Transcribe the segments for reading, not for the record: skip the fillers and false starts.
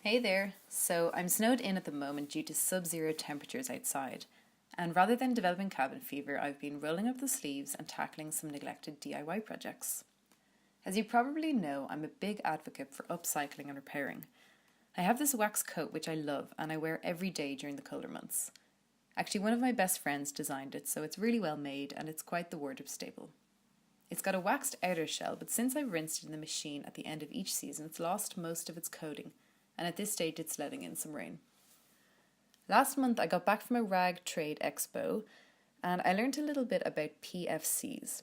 Hey there! So I'm snowed in at the moment due to sub-zero temperatures outside, and rather than developing cabin fever, I've been rolling up the sleeves and tackling some neglected DIY projects. As you probably know, I'm a big advocate for upcycling and repairing. I have this wax coat which I love and I wear every day during the colder months. Actually, one of my best friends designed it, so it's really well made and it's quite the wardrobe staple. It's got a waxed outer shell, but since I've rinsed it in the machine at the end of each season, it's lost most of its coating, and at this stage it's letting in some rain. Last month I got back from a rag trade expo and I learned a little bit about PFCs.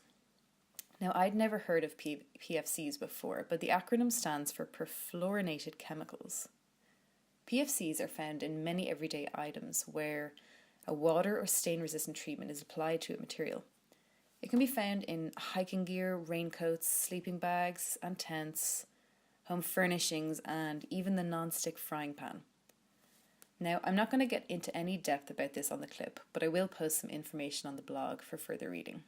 Now, I'd never heard of PFCs before, but the acronym stands for Perfluorinated Chemicals. PFCs are found in many everyday items where a water or stain resistant treatment is applied to a material. It can be found in hiking gear, raincoats, sleeping bags and tents, home furnishings, and even the non-stick frying pan. Now, I'm not going to get into any depth about this on the clip, but I will post some information on the blog for further reading.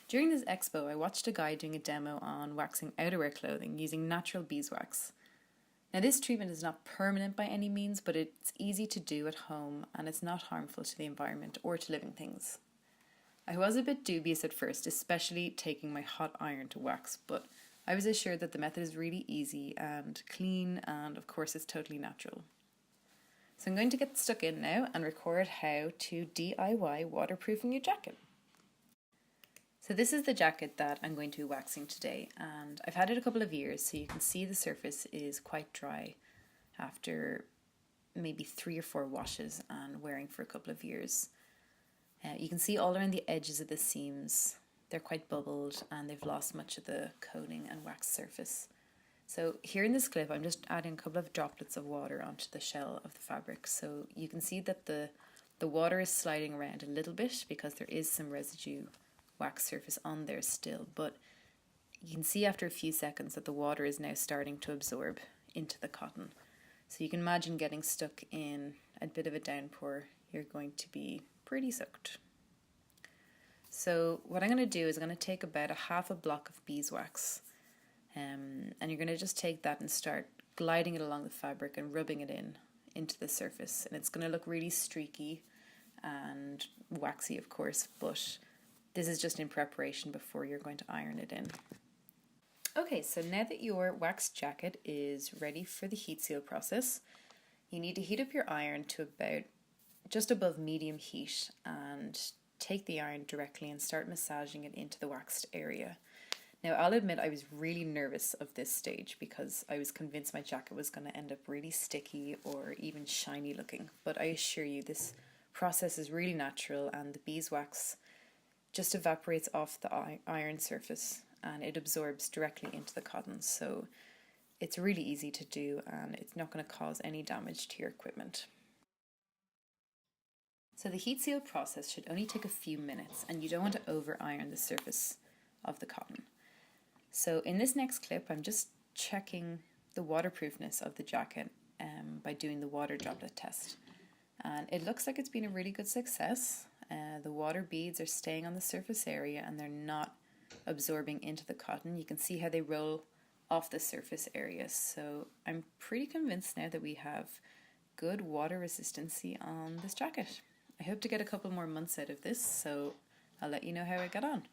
During this expo, I watched a guy doing a demo on waxing outerwear clothing using natural beeswax. Now, this treatment is not permanent by any means, but it's easy to do at home and it's not harmful to the environment or to living things. I was a bit dubious at first, especially taking my hot iron to wax, but I was assured that the method is really easy and clean, and of course it's totally natural. So I'm going to get stuck in now and record how to DIY waterproofing your jacket. So this is the jacket that I'm going to be waxing today, and I've had it a couple of years, so you can see the surface is quite dry after maybe 3 or 4 washes and wearing for a couple of years. You can see all around the edges of the seams, they're quite bubbled and they've lost much of the coating and wax surface. So here in this clip I'm just adding a couple of droplets of water onto the shell of the fabric, so you can see that the water is sliding around a little bit because there is some residue wax surface on there still, but you can see after a few seconds that the water is now starting to absorb into the cotton. So you can imagine getting stuck in a bit of a downpour, you're going to be pretty soaked. So what I'm going to do is I'm going to take about a half a block of beeswax, and you're going to just take that and start gliding it along the fabric and rubbing it into the surface, and it's going to look really streaky and waxy, of course, but this is just in preparation before you're going to iron it in. Okay, so now that your waxed jacket is ready for the heat seal process, you need to heat up your iron to about just above medium heat and take the iron directly and start massaging it into the waxed area. Now, I'll admit I was really nervous of this stage because I was convinced my jacket was going to end up really sticky or even shiny looking, but I assure you this process is really natural and the beeswax just evaporates off the iron surface and it absorbs directly into the cotton, so it's really easy to do and it's not going to cause any damage to your equipment. So the heat seal process should only take a few minutes and you don't want to over iron the surface of the cotton. So in this next clip I'm just checking the waterproofness of the jacket by doing the water droplet test, and it looks like it's been a really good success. The water beads are staying on the surface area and they're not absorbing into the cotton. You can see how they roll off the surface area, so I'm pretty convinced now that we have good water resistancy on this jacket. I hope to get a couple more months out of this, so I'll let you know how I got on.